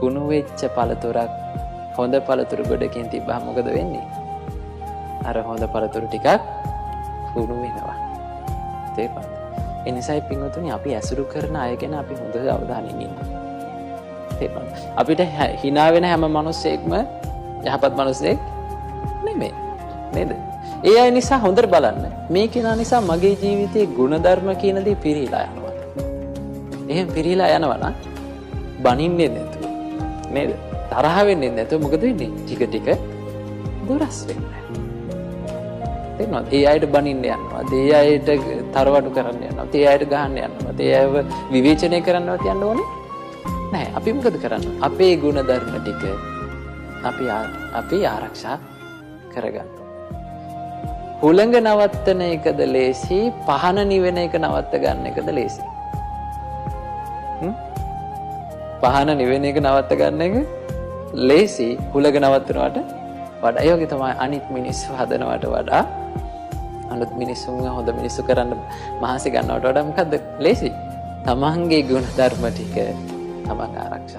කුණු වෙච්ච පළතුරක් හොඳ පළතුරු ගොඩකින් තිබ්බහම මොකද වෙන්නේ? අර හොඳ පළතුරු ටිකක් කුණු වෙනවා. තේරුණාද? ඒ නිසායි පින්වතුනි අපි ඇසුරු කරන අය ගැන අපි හොඳ අවධානයෙන් ඉන්න. තේරුණාද? අපිට hina වෙන හැම මිනිස්සෙක්ම යහපත් මිනිස්සෙක් නෙමෙයි. නේද? ඒ අය නිසා හොඳට බලන්න. මේ කෙනා නිසා මගේ ජීවිතේ ගුණධර්ම කියන දේ පිරීලා යනවා. එහෙම පිරීලා යනවා නම් බනින්නේ නැතුව නේද? තරහ වෙන්නේ නැතුව මොකද වෙන්නේ? ටික ටික දුරස් වෙනවා. තේරුණාද? ඒ අයට බනින්න යනවා. ඒ අයට තරවටු කරන්න යනවා. ඒ අයට ගහන්න යනවා. ඒ අයව විවේචනය කරන්නවත් යන්න ඕනේ නැහැ. අපි මොකද කරන්නේ? අපේ ගුණධර්ම ටික අපි ආරක්ෂා කරගන්න. හුළඟ නවත්තන එකද ලේසි, පහන නිවෙන එක නවත්ත ගන්න එකද ලේසි? පහන නිවෙන එක නවත්ත ගන්න එක ලේසි, හුළඟ නවත්තනවට වඩා. ඒ වගේ තමයි අනිත් මිනිස්සු හදනවට වඩා අනිත් මිනිස්සුන්ව හොඳ මිනිස්සු කරන්න මහන්සි ගන්නවට වඩා මොකද්ද ලේසි? තමන්ගේ ගුණ ධර්ම ටික තමන් ආරක්ෂා